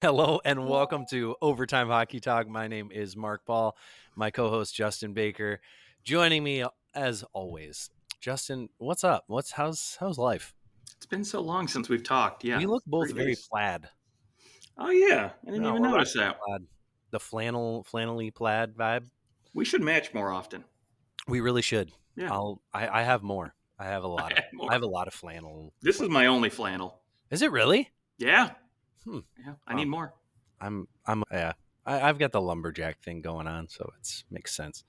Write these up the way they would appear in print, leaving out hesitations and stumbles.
Hello and welcome to Overtime Hockey Talk. My name is Mark Paul, my co-host Justin Baker, joining me as always. Justin, what's up? How's life? It's been so long since we've talked. We Yeah, look both 3 very days. plaid. Oh, yeah. I didn't No, even we're notice rocking that. plaid. The flannelly plaid vibe. We should match more often. We really should. Yeah, I have more. I had I have more. a lot of flannel. This is my only flannel. Is it really? Yeah, Hmm. yeah. I need Wow. more. I'm yeah. I've got the lumberjack thing going on, so it's makes sense.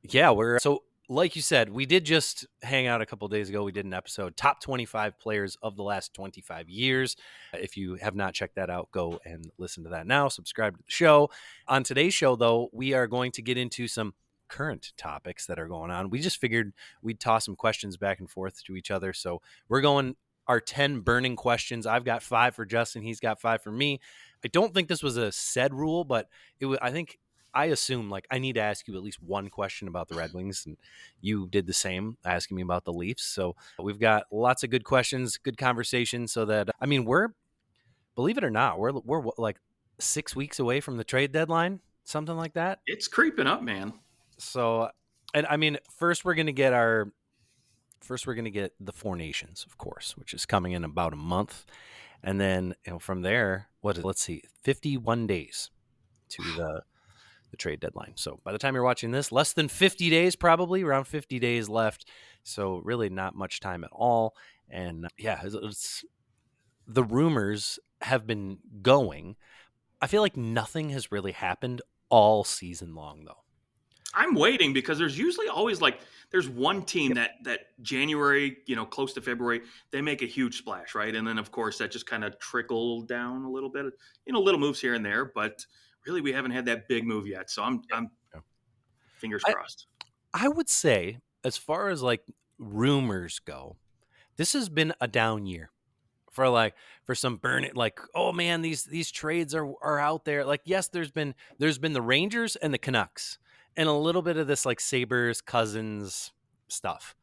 Yeah, we're so like you said, we did just hang out a couple of days ago. We did an episode, top 25 players of the last 25 years. If you have not checked that out, go and listen to that now. Subscribe to the show. On today's show, though, we are going to get into some current topics that are going on. We just figured we'd toss some questions back and forth to each other. So we're going our 10 burning questions. I've got 5 for Justin. He's got 5 for me. I don't think this was a said rule, but I think I assume like I need to ask you at least one question about the Red Wings, and you did the same, asking me about the Leafs. So we've got lots of good questions, good conversation. So that we're believe it or not, we're like 6 weeks away from the trade deadline, something like that. It's creeping up, man. So, and first we're gonna get the Four Nations, of course, which is coming in about a month, and then from there, let's see, 51 days to the trade deadline. So by the time you're watching this, less than 50 days, probably around 50 days left. So really not much time at all. And yeah, the rumors have been going. I feel like nothing has really happened all season long, though. I'm waiting because there's usually always like there's one team Yep. that January, close to February, they make a huge splash, right? And then of course that just kind of trickled down a little bit, little moves here and there, but really we haven't had that big move yet. So I'm Yeah. fingers I, crossed. I would say, as far as like rumors go, this has been a down year for some burn, like, oh man, these trades are out there. Like, yes, there's been the Rangers and the Canucks and a little bit of this like Sabres Cousins stuff,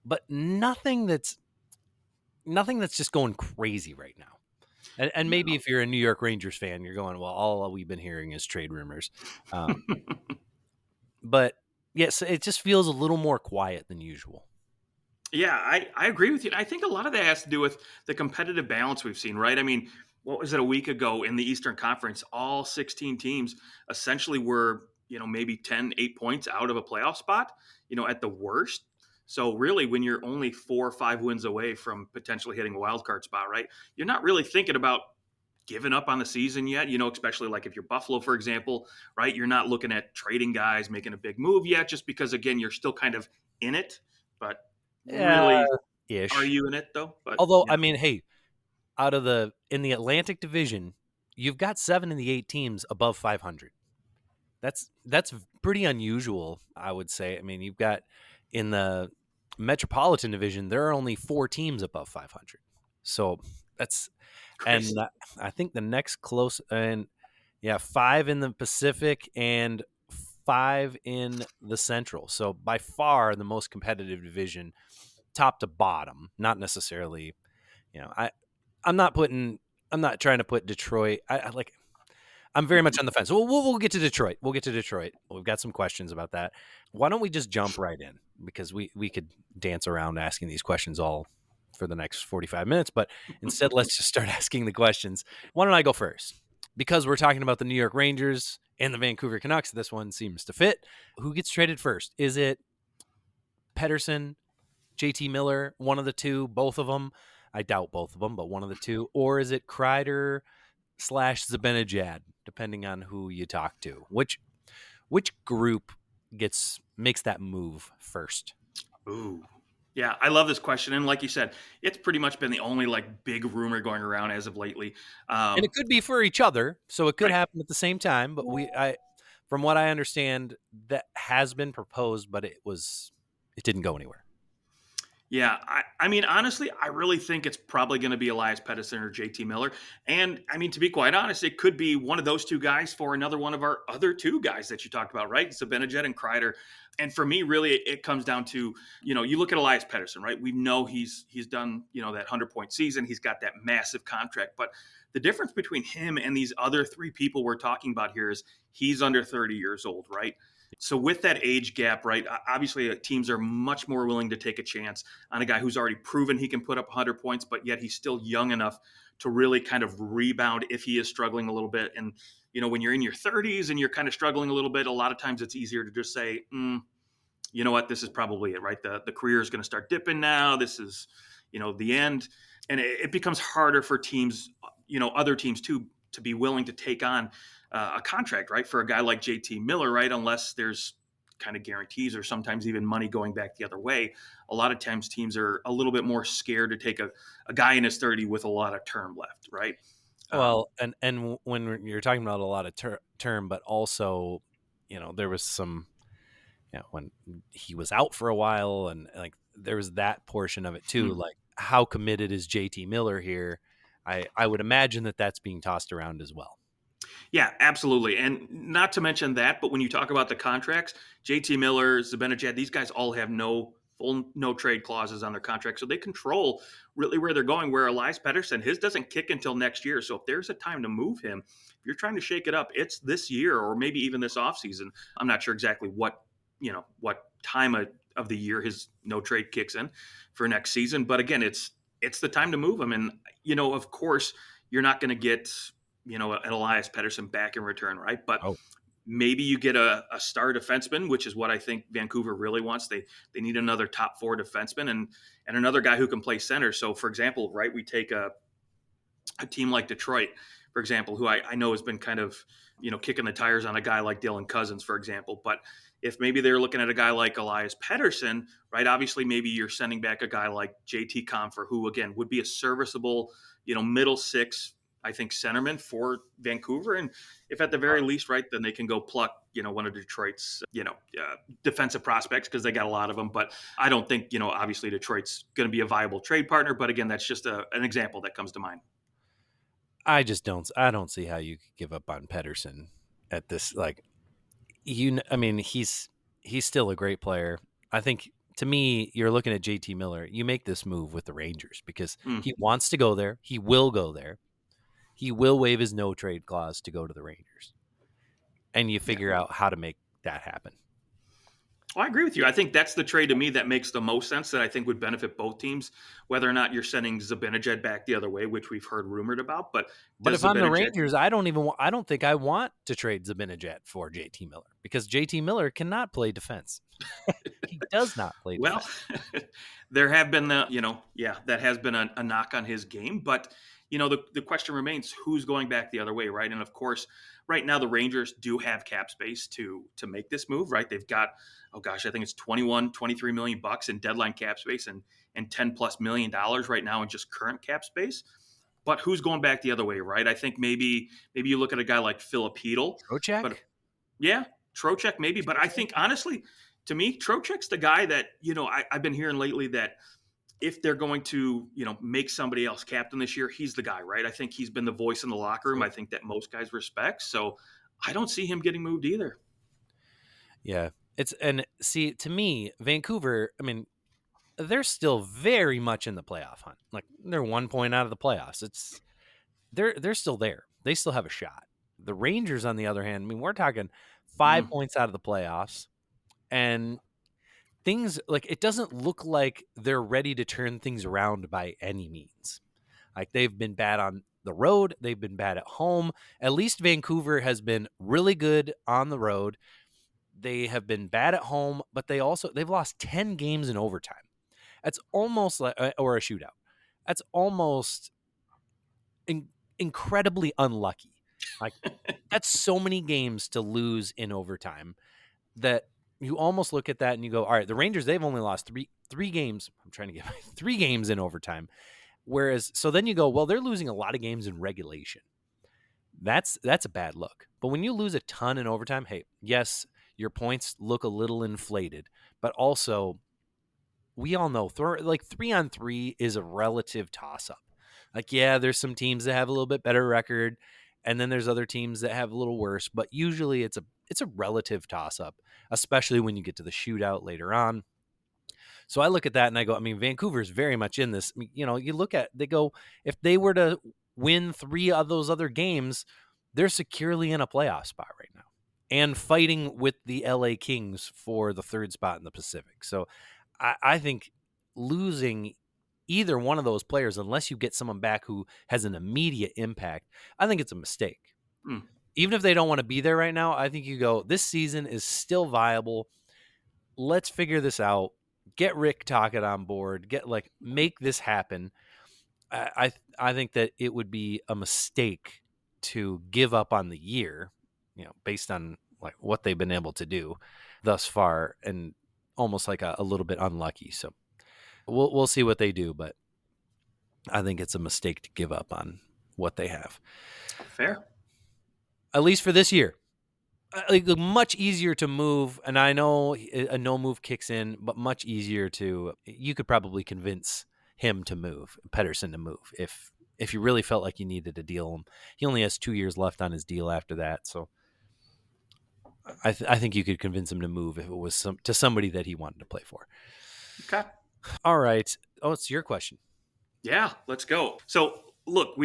but nothing that's just going crazy right now. And maybe No. if you're a New York Rangers fan, you're going, well, all we've been hearing is trade rumors. But yes, it just feels a little more quiet than usual. Yeah, I agree with you. I think a lot of that has to do with the competitive balance we've seen, right? I mean, what was it a week ago in the Eastern Conference? All 16 teams essentially were, maybe 10, 8 points out of a playoff spot, at the worst. So really, when you're only 4 or 5 wins away from potentially hitting a wild card spot, right? You're not really thinking about giving up on the season yet, especially like if you're Buffalo, for example, right? You're not looking at trading guys, making a big move yet, just because, again, you're still kind of in it. But Yeah, really, are ish. you in it though? But Although, hey, in the Atlantic Division, you've got 7 of the 8 teams above 500. That's pretty unusual, I would say. I mean, you've got in the Metropolitan Division, there are only 4 teams above 500. So that's and crazy. I think the next close and yeah, 5 in the Pacific and 5 in the Central. So by far the most competitive division, top to bottom. Not necessarily, I'm not putting. I'm not trying to put Detroit. I'm very much on the fence. We'll get to Detroit. We'll get to Detroit. We've got some questions about that. Why don't we just jump right in? Because we could dance around asking these questions all for the next 45 minutes, but instead let's just start asking the questions. Why don't I go first? Because we're talking about the New York Rangers and the Vancouver Canucks, this one seems to fit. Who gets traded first? Is it Pedersen, JT Miller, one of the two, both of them? I doubt both of them, but one of the two. Or is it Kreider / Zibanejad, depending on who you talk to? Which group makes that move first? Ooh. Yeah, I love this question, and like you said, it's pretty much been the only like big rumor going around as of lately. And it could be for each other, so it could Right. happen at the same time. But from what I understand, that has been proposed, but it didn't go anywhere. Yeah, I mean, honestly, I really think it's probably going to be Elias Pettersson or JT Miller. And I mean, to be quite honest, it could be one of those two guys for another one of our other two guys that you talked about, right? Zibanejad and Kreider. And for me, really, it comes down to, you look at Elias Pettersson, right? We know he's done, that 100-point season. He's got that massive contract. But the difference between him and these other three people we're talking about here is he's under 30 years old, right? So with that age gap, right, obviously teams are much more willing to take a chance on a guy who's already proven he can put up 100 points, but yet he's still young enough to really kind of rebound if he is struggling a little bit. And, when you're in your 30s and you're kind of struggling a little bit, a lot of times it's easier to just say, you know what, this is probably it, right? The career is going to start dipping now. This is, the end. And it becomes harder for teams, other teams too, to be willing to take on a contract, right, for a guy like JT Miller, right? Unless there's kind of guarantees or sometimes even money going back the other way. A lot of times teams are a little bit more scared to take a guy in his 30 with a lot of term left, right? Well, and when you're talking about a lot of term, but also, there was some, when he was out for a while, and like there was that portion of it too. Hmm. Like, how committed is JT Miller here? I would imagine that that's being tossed around as well. Yeah, absolutely. And not to mention that, but when you talk about the contracts, JT Miller, Zibanejad, these guys all have no trade clauses on their contract. So they control really where they're going. Where Elias Pettersson, his doesn't kick until next year. So if there's a time to move him, if you're trying to shake it up, it's this year or maybe even this offseason. I'm not sure exactly what time of the year his no trade kicks in for next season. But again, it's the time to move him. And, of course, you're not going to get an Elias Pettersson back in return, right? But Oh, maybe you get a star defenseman, which is what I think Vancouver really wants. They need another top four defenseman and another guy who can play center. So, for example, right, we take a team like Detroit, for example, who I know has been kind of kicking the tires on a guy like Dylan Cousins, for example. But if maybe they're looking at a guy like Elias Pettersson, right? Obviously, maybe you're sending back a guy like JT Compher, who again would be a serviceable, middle six, I think, centerman for Vancouver. And if at the very least, right, then they can go pluck, one of Detroit's, defensive prospects because they got a lot of them. But I don't think, obviously Detroit's going to be a viable trade partner. But again, that's just an example that comes to mind. I don't see how you could give up on Pedersen at this. Like, I mean, he's still a great player. I think, to me, you're looking at JT Miller. You make this move with the Rangers because Mm, he wants to go there. He will go there. He will waive his no trade clause to go to the Rangers, and you yeah. figure out how to make that happen. Well, I agree with you. I think that's the trade to me that makes the most sense that I think would benefit both teams, whether or not you're sending Zibanejad back the other way, which we've heard rumored about. But But does if I'm the Zibanejad Rangers, I don't think I want to trade Zibanejad for JT Miller because JT Miller cannot play defense. He does not play Well, defense. there have been that has been a knock on his game, but the question remains who's going back the other way, right? And of course, right now the Rangers do have cap space to make this move, right? They've got, oh gosh, I think it's 23 million bucks in deadline cap space and 10 plus $1 million right now in just current cap space. But who's going back the other way, right? I think maybe you look at a guy like Philip Hedl, but Trocheck? yeah, Trocheck maybe, but I think honestly, to me, Trocheck's the guy that I've been hearing lately that if they're going to make somebody else captain this year, he's the guy, right? I think he's been the voice in the locker room. I think that most guys respect. So I don't see him getting moved either. Yeah. And see, to me, Vancouver, I mean, they're still very much in the playoff hunt. Like, they're 1 point out of the playoffs. They're still there. They still have a shot. The Rangers, on the other hand, I mean, we're talking 5 Mm, points out of the playoffs, and things like it doesn't look like they're ready to turn things around by any means. Like, they've been bad on the road, they've been bad at home. At least Vancouver has been really good on the road. They have been bad at home, but they've lost 10 games in overtime. That's almost like, or a shootout. That's almost incredibly unlucky. Like, that's so many games to lose in overtime that you almost look at that and you go, all right, the Rangers, they've only lost three games. I'm trying to get 3 games in overtime. Whereas, so then you go, well, they're losing a lot of games in regulation. That's a bad look. But when you lose a ton in overtime, hey, yes, your points look a little inflated, but also we all know like 3-on-3 is a relative toss up. Like, yeah, there's some teams that have a little bit better record, and then there's other teams that have a little worse, but usually it's a relative toss up, especially when you get to the shootout later on. So I look at that and I go, I mean, Vancouver's very much in this. I mean, you look at, they go, if they were to win 3 of those other games, they're securely in a playoff spot right now and fighting with the LA Kings for the 3rd spot in the Pacific. So I think losing either one of those players, unless you get someone back who has an immediate impact, I think it's a mistake. Mm. Even if they don't want to be there right now, I think you go, this season is still viable. Let's figure this out. Get Rick Tocchet on board. Make this happen. I think that it would be a mistake to give up on the year, based on like what they've been able to do thus far, and almost like a little bit unlucky. So we'll see what they do, but I think it's a mistake to give up on what they have. Fair. At least for this year. Like, much easier to move, and I know a no move kicks in, but much easier you could probably convince him to move, Pettersson to move, if you really felt like you needed to deal him. He only has 2 years left on his deal after that, so I think you could convince him to move if it was to somebody that he wanted to play for. Okay. All right. Oh, it's your question. Yeah, let's go. So look,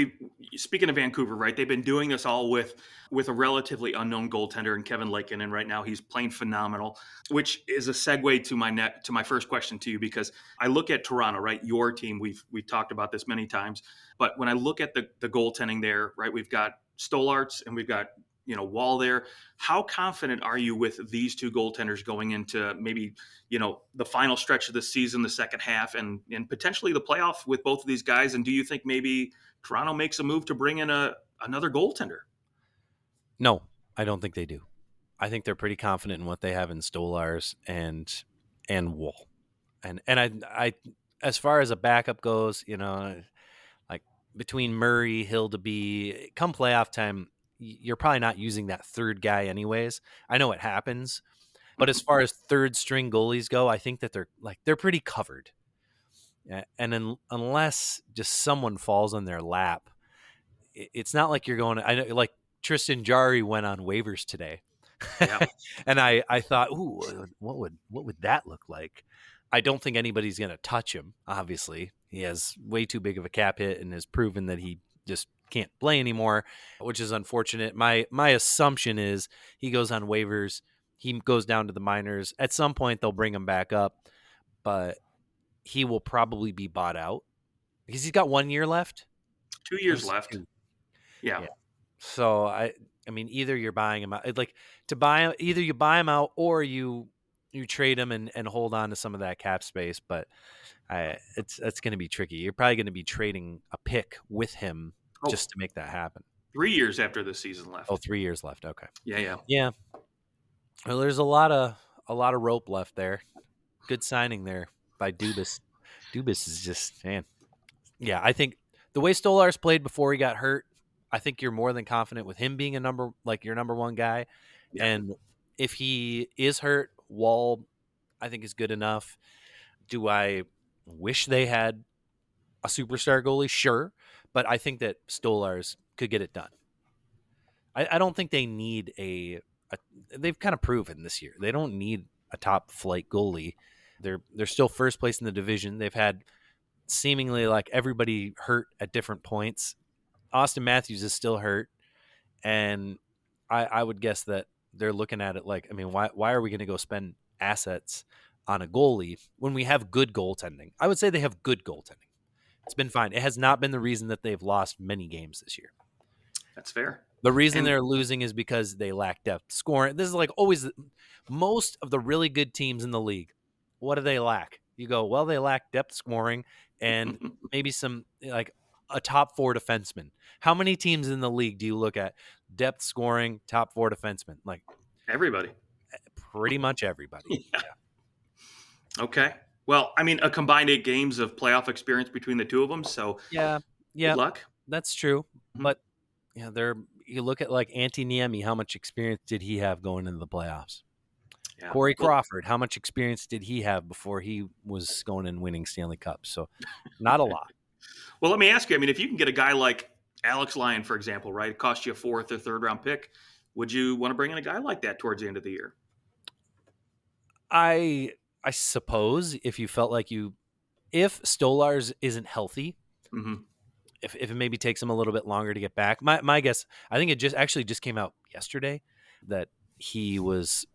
speaking of Vancouver, right? They've been doing this all with a relatively unknown goaltender in Kevin Lakin, and right now he's playing phenomenal. Which is a segue to my first question to you, because I look at Toronto, right? Your team. We've talked about this many times, but when I look at the goaltending there, right? We've got Stolarz and we've got Wall there. How confident are you with these two goaltenders going into maybe the final stretch of the season, the second half, and potentially the playoff with both of these guys? And do you think maybe Toronto makes a move to bring in another goaltender? No, I don't think they do. I think they're pretty confident in what they have in Stolarz and Wool, and I as far as a backup goes, like between Murray, Hildeby, come playoff time, you're probably not using that third guy anyways. I know it happens, but as far as third string goalies go, I think that they're pretty covered. And unless just someone falls on their lap, it's not like you're going. I know, like Tristan Jarry went on waivers today, Yeah. and I thought, ooh, what would that look like? I don't think anybody's going to touch him. Obviously, he has way too big of a cap hit and has proven that he just can't play anymore, which is unfortunate. My assumption is he goes on waivers. He goes down to the minors. At some point, they'll bring him back up, but he will probably be bought out because he's got 1 year left. 2 years left. Yeah. So I mean, either you're buying him out, like to buy him, either you buy him out or you trade him and hold on to some of that cap space. But it's going to be tricky. You're probably going to be trading a pick with him just to make that happen. 3 years after the season left. Oh, 3 years left. Okay. Yeah. Well, there's a lot of rope left there. Good signing there by Dubas. Dubas is just, man. Yeah, I think the way Stolarz played before he got hurt, I think you're more than confident with him being your number one guy. Yeah. And if he is hurt, Wall, I think is good enough. Do I wish they had a superstar goalie? Sure. But I think that Stolarz could get it done. I don't think they need they've kind of proven this year. They don't need a top flight goalie. They're still first place in the division. They've had seemingly like everybody hurt at different points. Austin Matthews is still hurt, and I would guess that they're looking at it like, I mean, why are we going to go spend assets on a goalie when we have good goaltending? I would say they have good goaltending. It's been fine. It has not been the reason that they've lost many games this year. That's fair. The reason they're losing is because they lack depth scoring. This is like always most of the really good teams in the league. What do they lack? You go, well, they lack depth scoring and maybe some like a top 4 defenseman. How many teams in the league do you look at? Depth scoring, top 4 defenseman. Like everybody. Pretty much everybody. Yeah. Okay. Well, I mean, a combined 8 games of playoff experience between the two of them. So yeah. Good luck. That's true. Mm-hmm. But you look at like Antti Niemi, how much experience did he have going into the playoffs? Yeah. Corey Well, Crawford, how much experience did he have before he was going and winning Stanley Cups? So not a lot. well, let me ask you. I mean, if you can get a guy like Alex Lyon, for example, right, it cost you a fourth or third round pick, would you want to bring in a guy like that towards the end of the year? I suppose if you felt like if Stolars isn't healthy, Hmm. if it maybe takes him a little bit longer to get back, my guess, I think it just came out yesterday that he was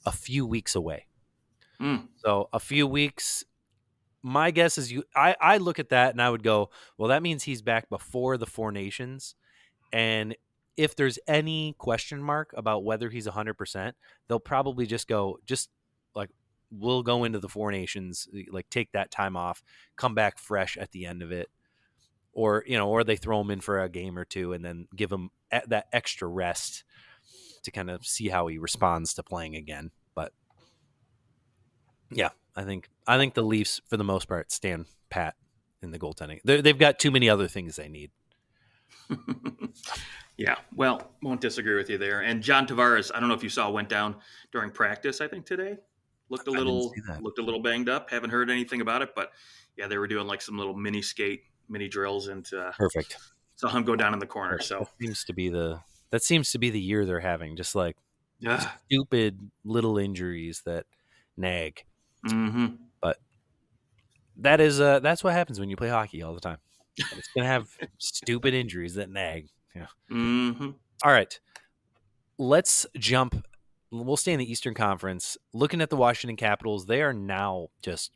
a few weeks away. Mm. So a few weeks, my guess is I look at that and I would go, well, that means he's back before the Four Nations. And if there's any question mark about whether he's 100%, they'll probably just go, just like, we'll go into the Four Nations, like take that time off, come back fresh at the end of it. Or they throw him in for a game or two and then give him that extra rest to kind of see how he responds to playing again. But yeah, I think the Leafs, for the most part, stand pat in the goaltending. They've got too many other things they need. Yeah, well, won't disagree with you there. And John Tavares, I don't know if you saw, went down during practice. I think today I didn't see that. looked a little banged up. Haven't heard anything about it, but yeah, they were doing like some little mini skate, mini drills, and Perfect. saw him go down in the corner. So That seems to be the year they're having. Just like yeah, stupid little injuries that nag. mm-hmm. But that's what happens when you play hockey all the time. It's gonna have stupid injuries that nag. Yeah. Mm-hmm. All right. Let's jump. We'll stay in the Eastern Conference. Looking at the Washington Capitals, they are now just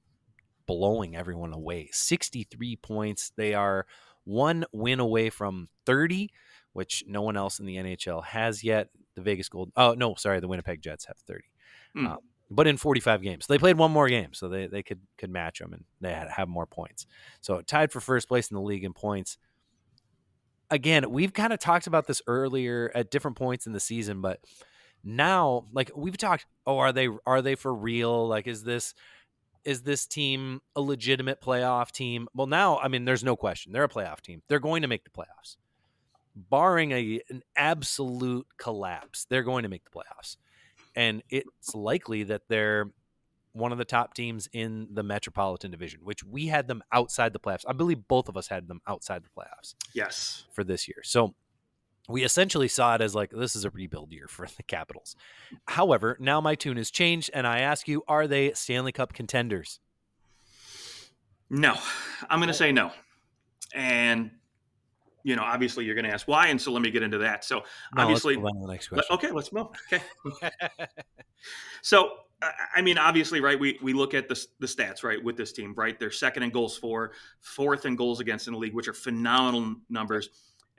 blowing everyone away. 63 points. They are one win away from 30, which no one else in the NHL has yet. The the Winnipeg Jets have 30. Mm. But in 45 games. They played one more game, so they could match them, and they have more points. So tied for first place in the league in points. Again, we've kind of talked about this earlier at different points in the season, but now, like we've talked, are they for real? Like, is this team a legitimate playoff team? Well, now, I mean, there's no question. They're a playoff team. They're going to make the playoffs. Barring an absolute collapse, they're going to make the playoffs. And it's likely that they're one of the top teams in the Metropolitan Division, which we had them outside the playoffs. I believe both of us had them outside the playoffs Yes. for this year. So we essentially saw it as like, this is a rebuild year for the Capitals. However, now my tune has changed, and I ask you, are they Stanley Cup contenders? No, I'm going to say no. And obviously you're going to ask why, and so let me get into that. So No, let's obviously, move on to the next question. okay, let's move. Okay. So, I mean, obviously, right, we look at the stats, right, with this team, right? They're second in goals for, fourth in goals against in the league, which are phenomenal numbers.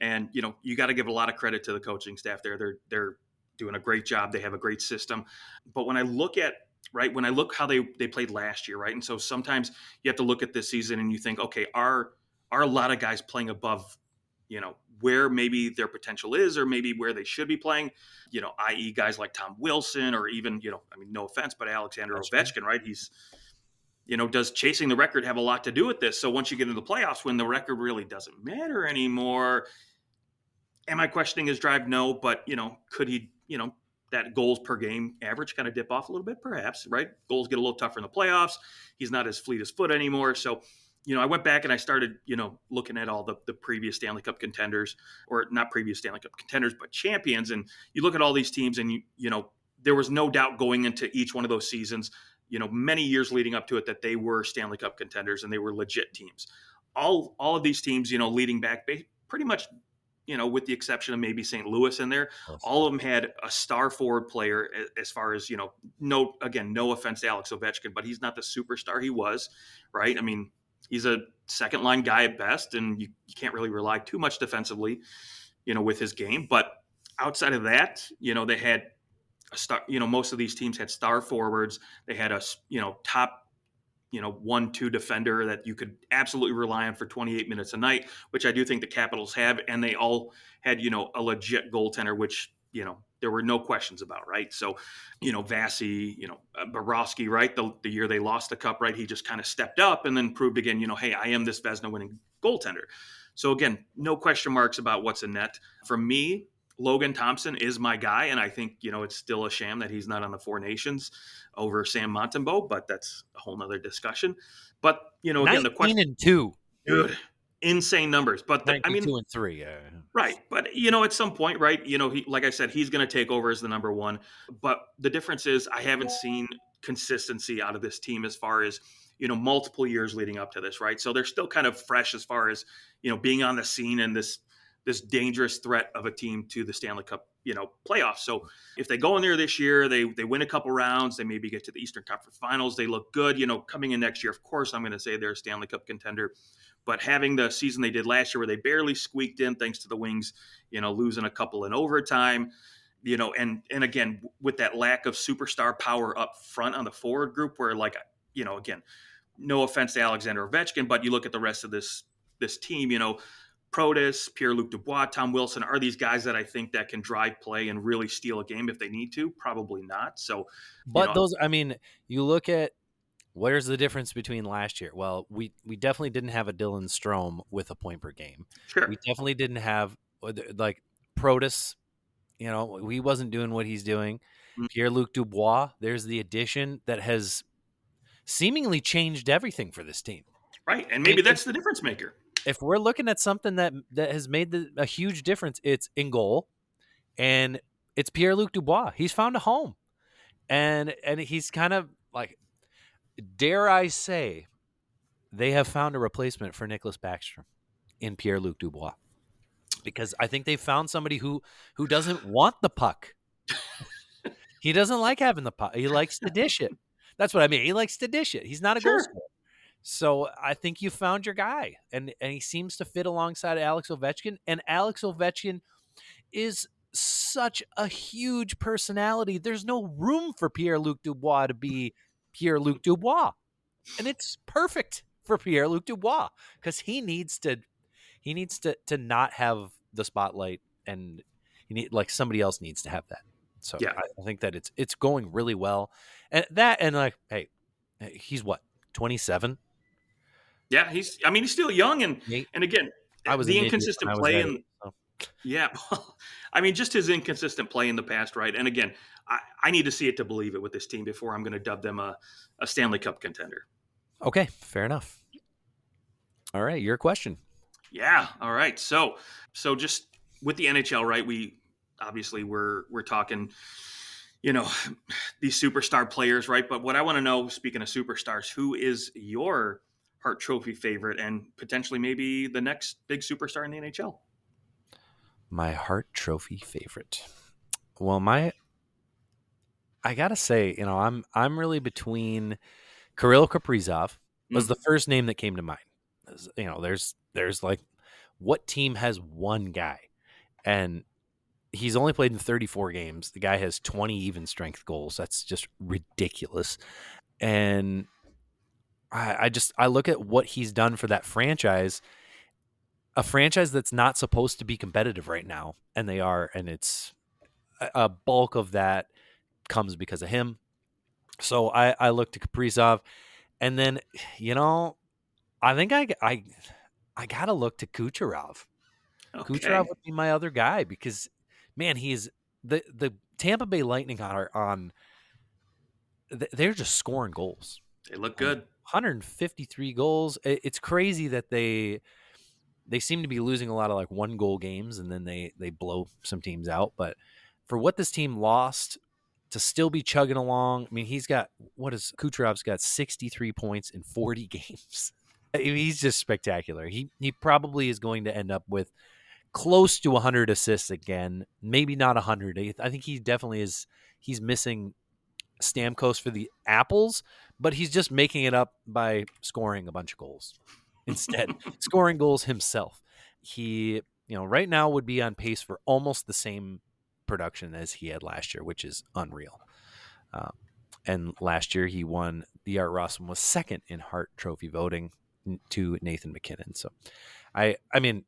And, you got to give a lot of credit to the coaching staff there. They're doing a great job. They have a great system. But when I look how they played last year, right? And so sometimes you have to look at this season and you think, okay, are a lot of guys playing above, where maybe their potential is, or maybe where they should be playing, i.e. guys like Tom Wilson, or even, I mean, no offense, but Alexander Ovechkin, right? He's, does chasing the record have a lot to do with this? So once you get into the playoffs, when the record really doesn't matter anymore, am I questioning his drive? No, but, could he, that goals per game average kind of dip off a little bit, perhaps, right? Goals get a little tougher in the playoffs. He's not as fleet as foot anymore. So, I went back and I started, looking at all the previous Stanley Cup contenders, or not previous Stanley Cup contenders, but champions. And you look at all these teams, and there was no doubt going into each one of those seasons, many years leading up to it, that they were Stanley Cup contenders and they were legit teams. All of these teams, leading back, pretty much, with the exception of maybe St. Louis in there, all of them had a star forward player, as far as, no offense to Alex Ovechkin, but he's not the superstar he was, right? I mean, he's a second line guy at best, and you can't really rely too much defensively, with his game. But outside of that, they had a star, most of these teams had star forwards. They had a, top, 1-2 defender that you could absolutely rely on for 28 minutes a night, which I do think the Capitals have. And they all had, a legit goaltender, which, there were no questions about, right? So, Vasi, Borowski, right? The year they lost the cup, right? He just kind of stepped up and then proved again, hey, I am this Vezina winning goaltender. So again, no question marks about what's in net. For me, Logan Thompson is my guy, and I think, it's still a sham that he's not on the Four Nations over Sam Montembeault, but that's a whole nother discussion. But, again, the 19 question, and 2, dude, insane numbers. But I mean, 92 and 3. right. But, at some point, right, like I said, he's going to take over as the number one. But the difference is I haven't seen consistency out of this team as far as, multiple years leading up to this, right? So they're still kind of fresh as far as, being on the scene and this dangerous threat of a team to the Stanley Cup, playoffs. So if they go in there this year, they win a couple rounds, they maybe get to the Eastern Conference Finals, they look good, coming in next year, of course, I'm going to say they're a Stanley Cup contender. But having the season they did last year where they barely squeaked in thanks to the Wings, losing a couple in overtime, and again, with that lack of superstar power up front on the forward group where again, no offense to Alexander Ovechkin, but you look at the rest of this team, Protas, Pierre-Luc Dubois, Tom Wilson, are these guys that I think that can drive play and really steal a game if they need to? Probably not. So, But those, I mean, you look at where's the difference between last year? Well, we definitely didn't have a Dylan Strome with a point per game. sure. We definitely didn't have like Protas. He wasn't doing what he's doing. Mm, Pierre-Luc Dubois, there's the addition that has seemingly changed everything for this team. right. And maybe that's the difference maker. If we're looking at something that has made a huge difference, it's in goal, and it's Pierre-Luc Dubois. He's found a home, and he's kind of like, dare I say, they have found a replacement for Nicholas Backstrom in Pierre-Luc Dubois, because I think they found somebody who doesn't want the puck. He doesn't like having the puck. He likes to dish it. That's what I mean. He likes to dish it. He's not a goal Sure. scorer. So I think you found your guy, and he seems to fit alongside Alex Ovechkin. And Alex Ovechkin is such a huge personality. There's no room for Pierre-Luc Dubois to be Pierre-Luc Dubois, and it's perfect for Pierre-Luc Dubois because he needs to not have the spotlight, and somebody else needs to have that. So Yeah. I think that it's going really well, and like, hey, he's what, 27? Yeah. He's still young. And again, I was the an idiot inconsistent when I was play that and age, so. yeah, well, just his inconsistent play in the past, right? And again, I need to see it to believe it with this team before I'm going to dub them a Stanley Cup contender. Okay, fair enough. All right, your question. Yeah. All right. So just with the NHL, right? We obviously we're talking, these superstar players, right? But what I want to know, speaking of superstars, who is your Hart Trophy favorite and potentially maybe the next big superstar in the NHL? My Hart Trophy favorite. Well, I gotta say, I'm really between Kirill Kaprizov was the first name that came to mind. There's like, what team has one guy, and he's only played in 34 games. The guy has 20 even strength goals. That's just ridiculous. And I look at what he's done for that franchise, a franchise that's not supposed to be competitive right now, and they are, and it's a bulk of that comes because of him. So I look to Kaprizov, and then I think I gotta look to Kucherov. Okay. Kucherov would be my other guy because, man, he's the Tampa Bay Lightning they're just scoring goals. They look good. 153 goals. It's crazy that they seem to be losing a lot of like 1-goal games, and then they blow some teams out. But for what this team lost, to still be chugging along, I mean, Kucherov's got 63 points in 40 games. He's just spectacular. He probably is going to end up with close to 100 assists again. Maybe not 100. I think he definitely is. He's missing Stamkos for the apples, but he's just making it up by scoring a bunch of goals instead. Scoring goals himself. He, right now would be on pace for almost the same production as he had last year, which is unreal. And last year he won. The Art Rossum was second in Hart Trophy voting to Nathan McKinnon. So I mean,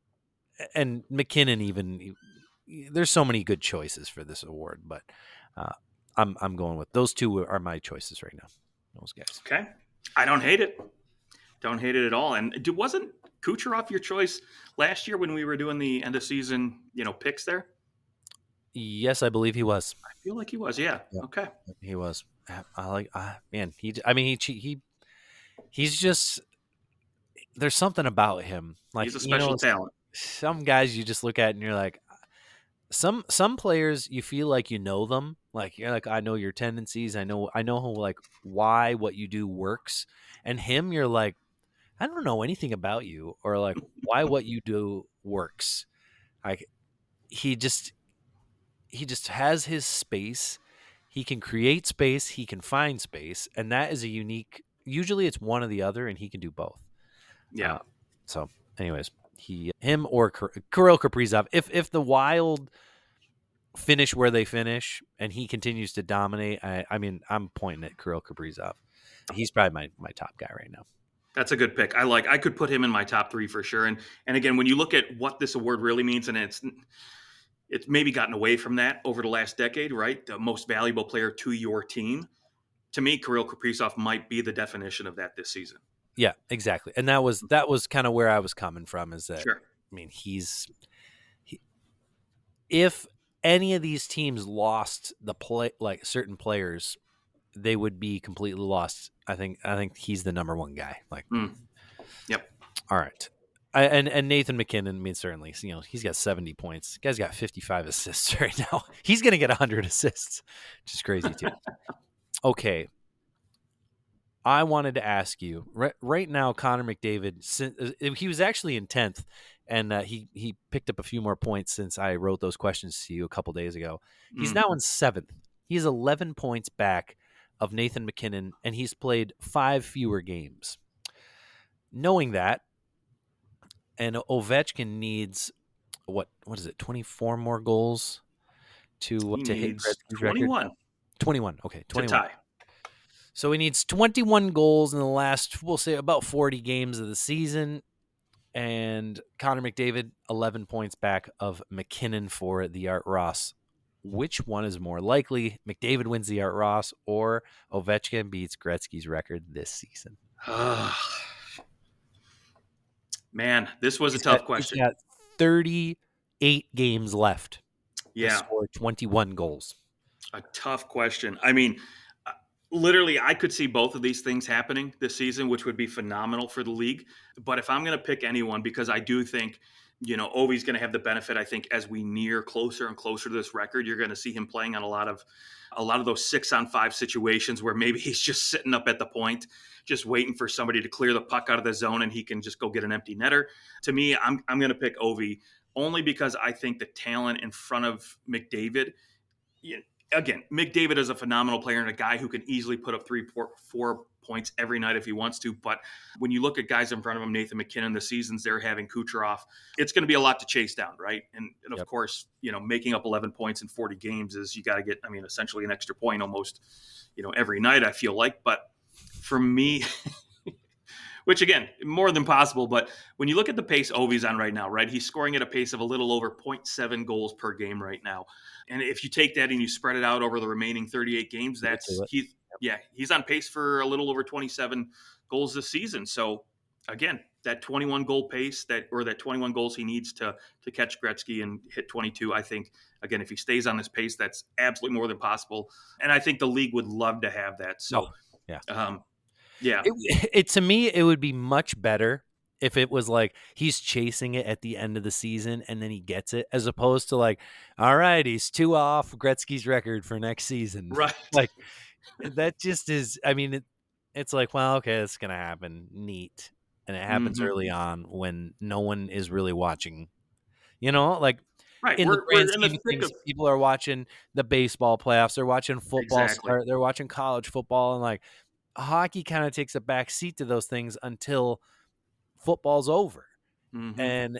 and McKinnon, even, there's so many good choices for this award, but I'm going with those two are my choices right now. Those guys. Okay. I don't hate it. Don't hate it at all. And wasn't Kucherov your choice last year when we were doing the end of season, picks there? Yes, I believe he was. I feel like he was. Yeah. Yep, Okay. he was. I like, man. I mean, he's just, there's something about him. Like, He's a special talent. some guys you just look at and you're like, some players you feel like you know them. Like, you're like, I know your tendencies. I know how, like, why what you do works. And him, you're like, I don't know anything about you, or like why what you do works. Like, he just he just has his space. He can create space, he can find space, and that is a unique. Usually, it's one or the other, and he can do both. Yeah. Uh, so, anyways, him or Kirill Kaprizov. If the Wild finish where they finish and he continues to dominate, I mean, I'm pointing at Kirill Kaprizov. He's probably my top guy right now. That's a good pick. I could put him in my top three for sure. And again, when you look at what this award really means, and it's maybe gotten away from that over the last decade, right? The most valuable player to your team. To me, Kirill Kaprizov might be the definition of that this season. Yeah, exactly. And that was kind of where I was coming from. Is that, Sure. I mean, if any of these teams lost the play, like certain players, they would be completely lost. I think he's the number one guy. Like, Yep. all right. And Nathan McKinnon, I mean, certainly, he's got 70 points. The guy's got 55 assists right now. He's going to get 100 assists, which is crazy too. Okay. I wanted to ask you right now, Connor McDavid, he was actually in 10th, and he picked up a few more points since I wrote those questions to you a couple days ago. He's now in 7th. He's 11 points back of Nathan McKinnon, and he's played 5 fewer games. Knowing that, and Ovechkin needs what is it? 24 more goals to He hit needs Gretzky's record. 21 21. Okay, to 21. tie. So he needs 21 goals in the last, we'll say, about 40 games of the season. And Connor McDavid, 11 points back of McKinnon for the Art Ross. Which one is more likely? McDavid wins the Art Ross, or Ovechkin beats Gretzky's record this season? Man, this was a tough He's question. got 38 games left to Yeah, score 21 goals. a tough question. I mean, literally, I could see both of these things happening this season, which would be phenomenal for the league. But if I'm going to pick anyone, because I do think, Ovi's going to have the benefit. I think as we near closer and closer to this record, you're going to see him playing on a lot of those 6-on-5 situations where maybe he's just sitting up at the point, just waiting for somebody to clear the puck out of the zone, and he can just go get an empty netter. To me, I'm going to pick Ovi only because I think the talent in front of McDavid. Again, McDavid is a phenomenal player and a guy who can easily put up 3-4 points every night if he wants to. But when you look at guys in front of him, Nathan McKinnon, the seasons they're having, Kuchar, it's going to be a lot to chase down, right? And of course, making up 11 points in 40 games is you got to get, essentially an extra point almost, every night, I feel like. But for me, which again, more than possible. But when you look at the pace Ovi's on right now, right, he's scoring at a pace of a little over 0.7 goals per game right now. And if you take that and you spread it out over the remaining 38 games, he's on pace for a little over 27 goals this season. So again, that 21 goal pace that 21 goals he needs to catch Gretzky and hit 22, I think, again, if he stays on this pace, that's absolutely more than possible. And I think the league would love to have that. So, yeah. To me, it would be much better if it was like he's chasing it at the end of the season and then he gets it, as opposed to like, all right, he's 2 off Gretzky's record for next season. Right. Like, that just is, it's like, well, okay, it's going to happen. Neat. And it happens early on when no one is really watching, like, right. In the grand We're in the scheme of thick things, of people are watching the baseball playoffs. They're watching football exactly. start. They're watching college football, and like, hockey kind of takes a back seat to those things until football's over. And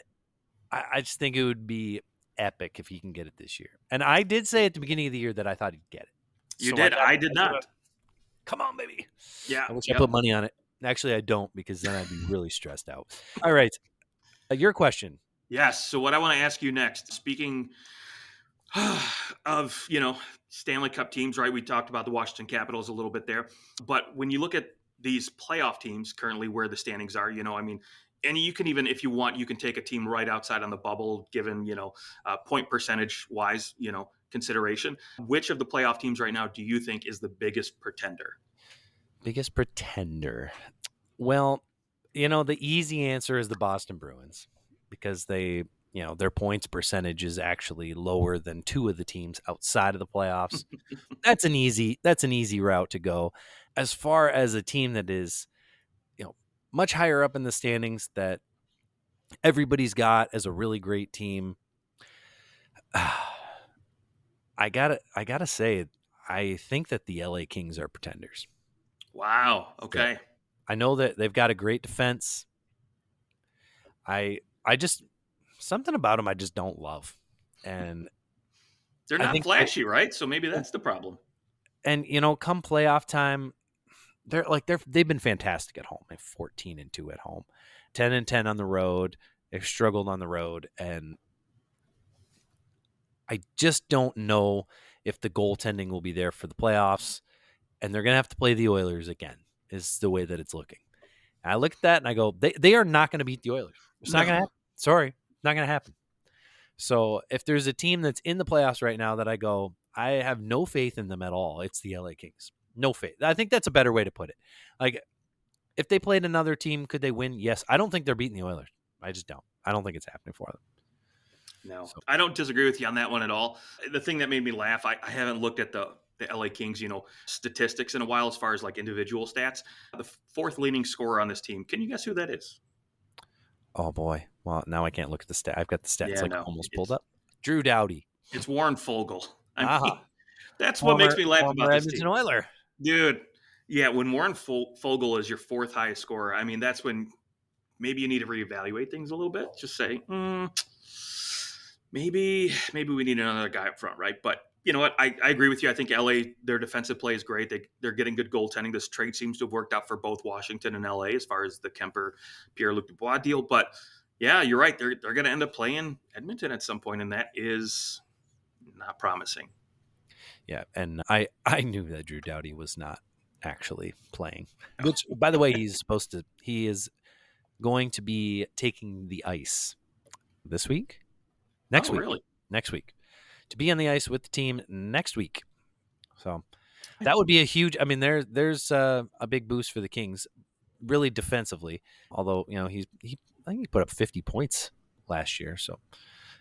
I just think it would be epic if he can get it this year. And I did say at the beginning of the year that I thought he'd get it. You did. I did not. Come on, baby. Yeah. I wish I put money on it. Actually, I don't, because then I'd be really stressed out. All right. Your question. Yes. So what I want to ask you next, speaking of, Stanley Cup teams, right? We talked about the Washington Capitals a little bit there. But when you look at these playoff teams currently where the standings are, and you can even, if you want, you can take a team right outside on the bubble, given, point percentage wise, consideration. Which of the playoff teams right now do you think is the biggest pretender? Biggest pretender. Well, the easy answer is the Boston Bruins because their points percentage is actually lower than two of the teams outside of the playoffs. That's an easy route to go. As far as a team that is, much higher up in the standings that everybody's got as a really great team, I gotta say, I think that the LA Kings are pretenders. Wow. So Okay. I know that they've got a great defense. I just something about them I just don't love, and They're I not think flashy, right? So maybe that's the problem. come playoff time, they've been fantastic at home. They're 14-2 at home, 10-10 on the road. They've struggled on the road, and I just don't know if the goaltending will be there for the playoffs, and they're going to have to play the Oilers again, is the way that it's looking. And I look at that and I go, they are not going to beat the Oilers. It's not going to No. happen. Sorry, not going to happen. So if there's a team that's in the playoffs right now that I go, I have no faith in them at all, it's the LA Kings. No faith. I think that's a better way to put it. Like, if they played another team, could they win? Yes. I don't think they're beating the Oilers. I just don't. I don't think it's happening for them. No, So, I don't disagree with you on that one at all. The thing that made me laugh, I haven't looked at the LA Kings, statistics in a while as far as like individual stats. The fourth leading scorer on this team. Can you guess who that is? oh boy. Well, now I can't look at the stat. I've got the stats Yeah, no, almost pulled up. Drew Doughty. it's Warren Fogle. I mean, Aha. that's what makes me laugh Former about this Edmonton team, Oiler. dude. Yeah, when Warren Fogle is your fourth highest scorer, I mean, that's when maybe you need to reevaluate things a little bit. Just say, maybe we need another guy up front, right? But you know what? I agree with you. I think LA, their defensive play is great. They're getting good goaltending. This trade seems to have worked out for both Washington and LA as far as the Kemper Pierre-Luc Dubois deal. But yeah, you're right. They're going to end up playing Edmonton at some point, and that is not promising. Yeah, and I knew that Drew Doughty was not actually playing. Which, by the way, he is going to be taking the ice this week, next Oh, week, really? to be on the ice with the team next week. So that would be a huge. I mean, there's a big boost for the Kings, really defensively. Although I think he put up 50 points last year. So,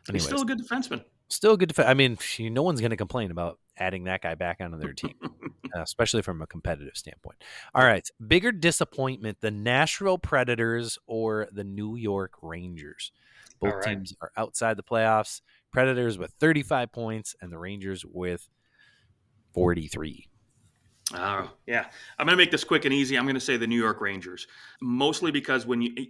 He's anyways, still a good defenseman. still a good defense. I mean, no one's going to complain about adding that guy back onto their team, especially from a competitive standpoint. All right. Bigger disappointment, the Nashville Predators or the New York Rangers? Both All right. teams are outside the playoffs. Predators with 35 points and the Rangers with 43. Yeah. I'm going to make this quick and easy. I'm going to say the New York Rangers, mostly because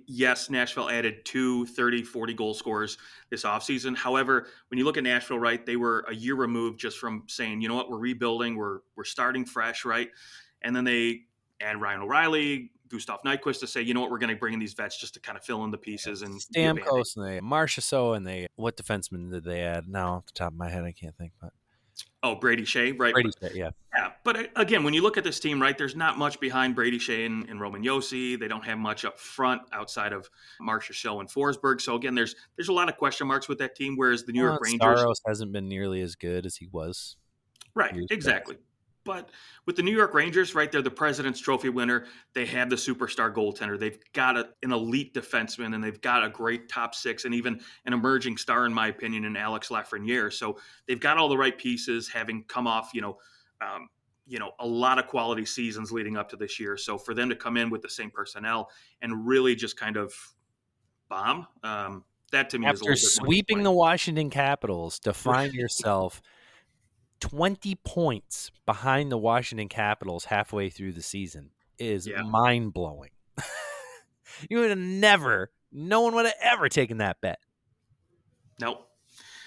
yes, Nashville added 2 30, 40 goal scorers this offseason. However, when you look at Nashville, right, they were a year removed just from saying, you know what, we're rebuilding, we're starting fresh, right? And then they add Ryan O'Reilly, Gustav Nyquist to say, you know what, we're going to bring in these vets just to kind of fill in the pieces and be a Band-Aid. Stamkos and Marchessault and what defenseman did they add? Now, off the top of my head, I can't think. But Brady Shea, right? Brady Shea, yeah. Yeah, but again, when you look at this team, right, there's not much behind Brady Shea and Roman Josi. They don't have much up front outside of Marchessault and Forsberg. So again, there's a lot of question marks with that team. Whereas the New York Rangers, Staros hasn't been nearly as good as he was. right, exactly. But with the New York Rangers, right, they're the President's Trophy winner. They have the superstar goaltender. They've got an elite defenseman, and they've got a great top six, and even an emerging star, in my opinion, in Alex Lafreniere. So they've got all the right pieces, having come off, a lot of quality seasons leading up to this year. So for them to come in with the same personnel and really just kind of bomb, that to me is a little bit more After sweeping the Washington Capitals to find yourself 20 points behind the Washington Capitals halfway through the season is mind-blowing. You would have no one would have ever taken that bet. Nope.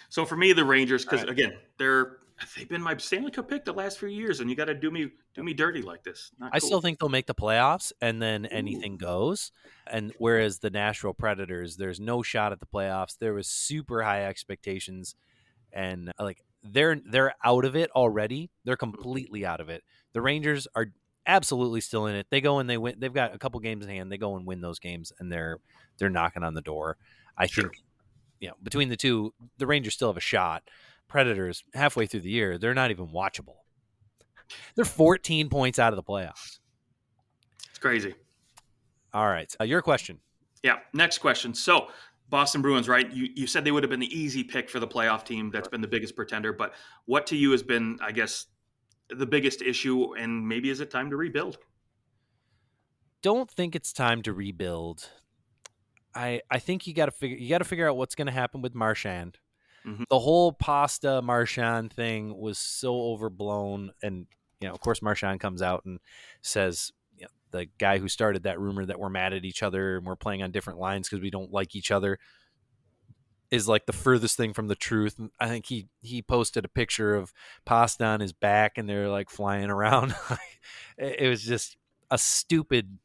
So for me, the Rangers, because again, they've been my Stanley Cup pick the last few years, and you got to do me dirty like this. Not I cool. still think they'll make the playoffs, and then anything goes. And whereas the Nashville Predators, there's no shot at the playoffs. There was super high expectations, and they're out of it already. They're completely out of it. The Rangers are absolutely still in it. They go and they win. They've got a couple games in hand. They go and win those games, and they're knocking on the door. I think, between the two, the Rangers still have a shot. Predators halfway through the year, they're not even watchable. They're 14 points out of the playoffs. It's crazy. All right. Your question. Yeah. Next question. So, Boston Bruins, right? You said they would have been the easy pick for the playoff team. That's been the biggest pretender. But what to you has been, I guess, the biggest issue? And maybe is it time to rebuild? Don't think it's time to rebuild. I think you got to figure out what's going to happen with Marchand. Hmm. The whole Pasta Marchand thing was so overblown, and of course, Marchand comes out and says, the guy who started that rumor that we're mad at each other and we're playing on different lines because we don't like each other is like the furthest thing from the truth. And I think he posted a picture of Pasta on his back and they're like flying around. It was just a stupid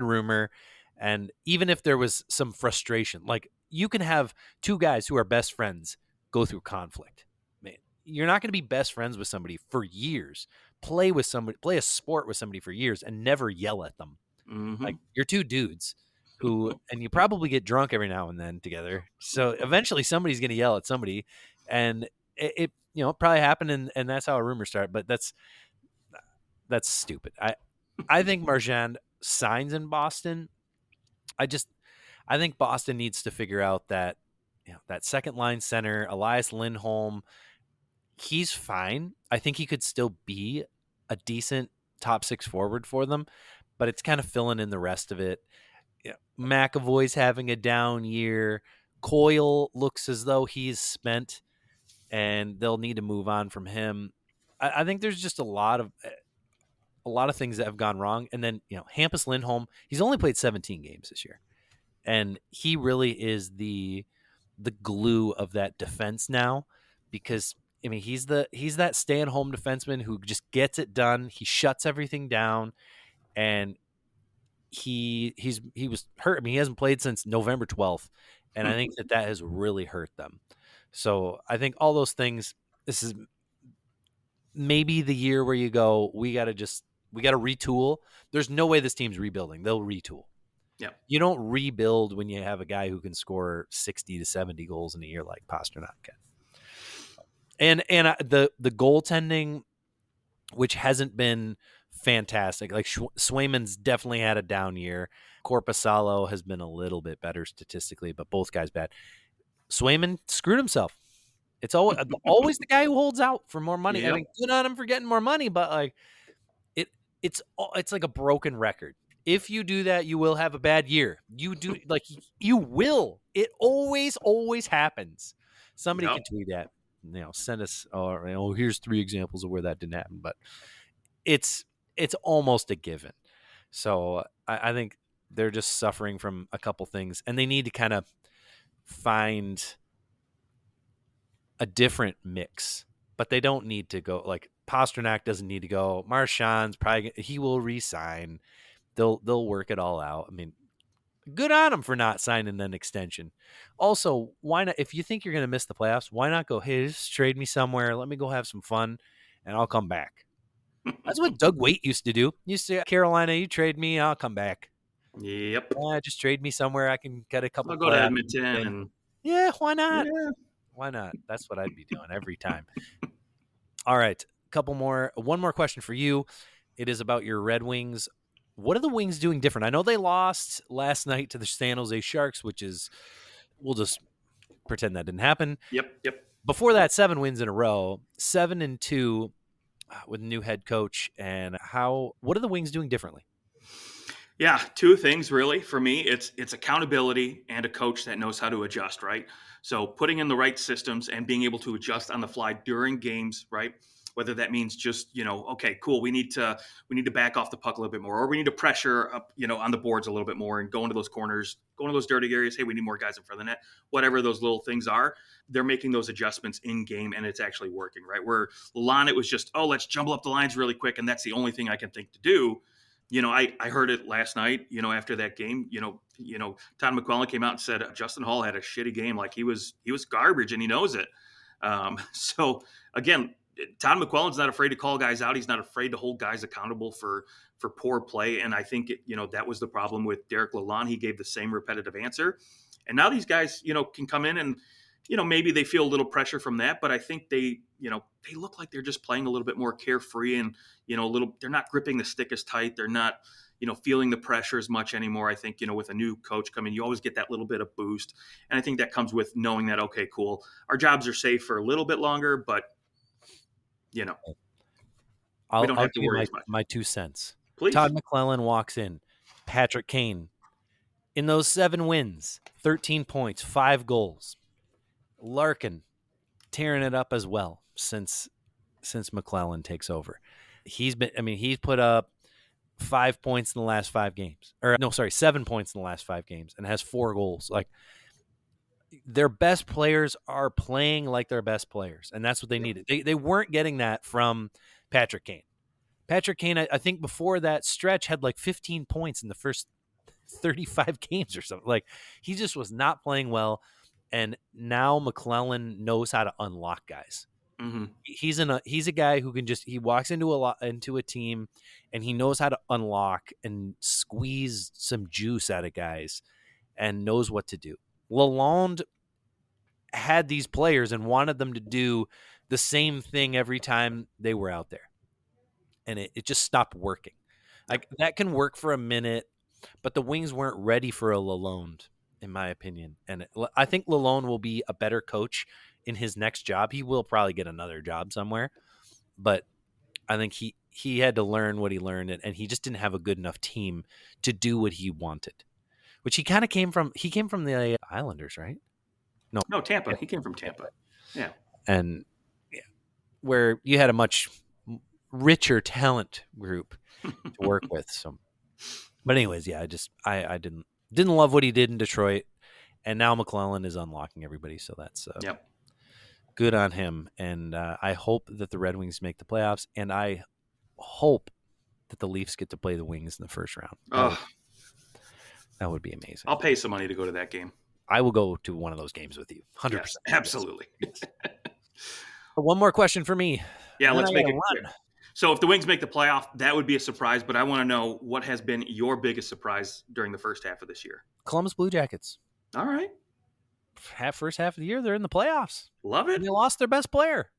rumor. And even if there was some frustration, like you can have two guys who are best friends go through conflict. Man, you're not going to be best friends with somebody for years. Play a sport with somebody for years and never yell at them. Hmm. Like you're two dudes and you probably get drunk every now and then together. So eventually somebody's going to yell at somebody, and it probably happened, and that's how a rumor started. But that's stupid. I think Marchand signs in Boston. I think Boston needs to figure out that that second line center, Elias Lindholm, he's fine. I think he could still be a decent top six forward for them, but it's kind of filling in the rest of it. McAvoy's having a down year. Coyle looks as though he's spent, and they'll need to move on from him. I think there's just a lot of things that have gone wrong. And then Hampus Lindholm, he's only played 17 games this year, and he really is the glue of that defense now, because I mean he's that stay-at-home defenseman who just gets it done. He shuts everything down, and he was hurt. I mean, he hasn't played since November 12th, and I think that has really hurt them. So I think all those things. This is maybe the year where you go, we got to retool. There's no way this team's rebuilding. They'll retool. Yeah. You don't rebuild when you have a guy who can score 60 to 70 goals in a year like Pastrnak can. And the goaltending, which hasn't been fantastic. Like Swayman's definitely had a down year. Korpisalo has been a little bit better statistically, but both guys bad. Swayman screwed himself. It's always the guy who holds out for more money. Yep. I mean, good on him for getting more money, but like it's like a broken record. If you do that, you will have a bad year. You will. It always happens. Somebody can tweet that. Send us, or here's 3 examples of where that didn't happen. But it's almost a given. So I think they're just suffering from a couple things, and they need to kind of find a different mix. But they don't need to go like Pastrnak doesn't need to go. Marchand's probably he will re-sign. They'll work it all out. I mean, good on them for not signing an extension. Also, why not? If you think you're going to miss the playoffs, why not go, hey, just trade me somewhere. Let me go have some fun, and I'll come back. That's what Doug Waite used to do. He used to, Carolina, you trade me, I'll come back. Yep. Just trade me somewhere. I can get a couple. I'll go to Edmonton and yeah, why not? Yeah. Why not? That's what I'd be doing every time. All right, one more question for you. It is about your Red Wings. What are the Wings doing different? I know they lost last night to the San Jose Sharks, which is, we'll just pretend that didn't happen. Yep. Before that, 7 wins in a row, 7-2 with a new head coach. And what are the Wings doing differently? Yeah, 2 things really for me. It's accountability and a coach that knows how to adjust, right? So putting in the right systems and being able to adjust on the fly during games, right? Whether that means just, okay, cool, we need to back off the puck a little bit more, or we need to pressure up, on the boards a little bit more and go into those corners, go into those dirty areas. Hey, we need more guys in front of the net. Whatever those little things are, they're making those adjustments in game, and it's actually working, right? Where Lalonde, it was just, let's jumble up the lines really quick, and that's the only thing I can think to do. I heard it last night, after that game, Todd McClellan came out and said Justin Hall had a shitty game. Like he was garbage, and he knows it. So again, Todd McClellan's not afraid to call guys out. He's not afraid to hold guys accountable for poor play. And I think, that was the problem with Derek Lalonde. He gave the same repetitive answer. And now these guys, can come in and maybe they feel a little pressure from that, but I think they look like they're just playing a little bit more carefree and, they're not gripping the stick as tight. They're not, feeling the pressure as much anymore. I think, with a new coach coming, you always get that little bit of boost. And I think that comes with knowing that, okay, cool, our jobs are safe for a little bit longer, but, we don't I'll have to give you worry as much. my 2 cents. Please. Todd McClellan walks in. Patrick Kane, in those 7 wins, 13 points, 5 goals. Larkin tearing it up as well since McClellan takes over. He's put up 5 points in the last 5 games. Or no, sorry, 7 points in the last 5 games and has 4 goals. Like, their best players are playing like their best players, and that's what they needed. They weren't getting that from Patrick Kane. Patrick Kane, I think before that stretch, had like 15 points in the first 35 games or something. Like, he just was not playing well, and now McClellan knows how to unlock guys. Mm-hmm. He's a guy who can he walks into a team, and he knows how to unlock and squeeze some juice out of guys, and knows what to do. Lalonde had these players and wanted them to do the same thing every time they were out there. And it just stopped working. Like, that can work for a minute, but the Wings weren't ready for a Lalonde, in my opinion. And I think Lalonde will be a better coach in his next job. He will probably get another job somewhere, but I think he had to learn what he learned, and he just didn't have a good enough team to do what he wanted, which he kind of came from. He came from the Islanders, right? No, Tampa. He came from Tampa. Yeah. And where you had a much richer talent group to work with. So, but anyways, yeah, I didn't love what he did in Detroit, and now McClellan is unlocking everybody. So that's good on him. And I hope that the Red Wings make the playoffs, and I hope that the Leafs get to play the Wings in the first round. That would be amazing. I'll pay some money to go to that game. I will go to one of those games with you. 100%. Yes, absolutely. Yes. One more question for me. Yeah, let's make it quick. So if the Wings make the playoff, that would be a surprise, but I want to know what has been your biggest surprise during the first half of this year. Columbus Blue Jackets. All right. First half of the year, they're in the playoffs. Love it. And they lost their best player.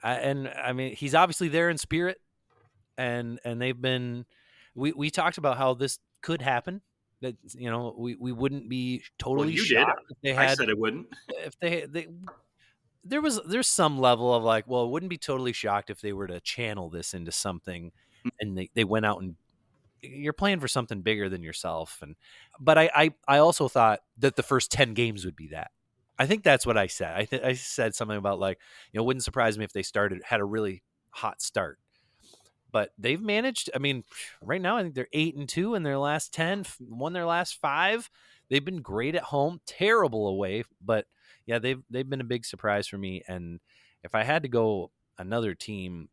And I mean, he's obviously there in spirit, and they've been. We talked about how this could happen. That we wouldn't be totally shocked if they had. I said it wouldn't. If there's some level of like, well, it wouldn't be totally shocked if they were to channel this into something, and they went out and you're playing for something bigger than yourself. But I also thought that the first 10 games would be that. I think that's what I said. I said something about like, it wouldn't surprise me if they had a really hot start. But they've managed. I mean, right now I think they're 8-2 in their last 10, won their last 5. They've been great at home, terrible away. But yeah, they've been a big surprise for me. And if I had to go another team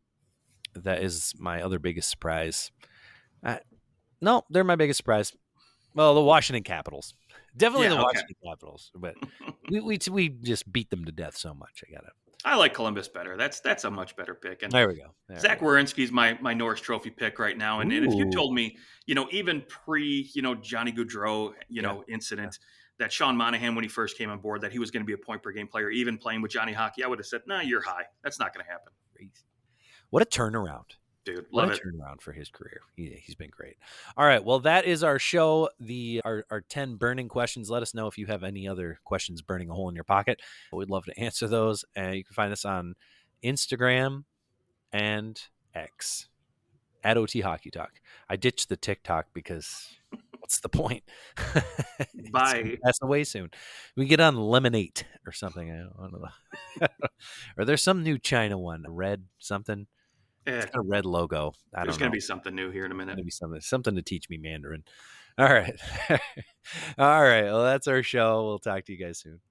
that is my other biggest surprise, no, they're my biggest surprise. Well, the Washington Capitals, definitely Washington Capitals. But we just beat them to death so much. I like Columbus better. That's a much better pick. And there we go. Zach Werenski's my Norris Trophy pick right now. And if you told me, even pre, Johnny Gaudreau, incident, that Sean Monahan, when he first came on board, that he was going to be a point per game player, even playing with Johnny Hockey, I would have said, "Nah, you're high. That's not going to happen." What a turnaround. Dude, love it. Turnaround for his career. He's been great. All right. Well, that is our show. Our 10 burning questions. Let us know if you have any other questions burning a hole in your pocket. We'd love to answer those. And you can find us on Instagram and X at OT Hockey Talk. I ditched the TikTok because what's the point? Bye. Pass away soon. We get on Lemonade or something. I don't know. Or there's some new China one, red something. It's got a red logo. There's going to be something new here in a minute. There's going to be something to teach me Mandarin. All right. All right. Well, that's our show. We'll talk to you guys soon.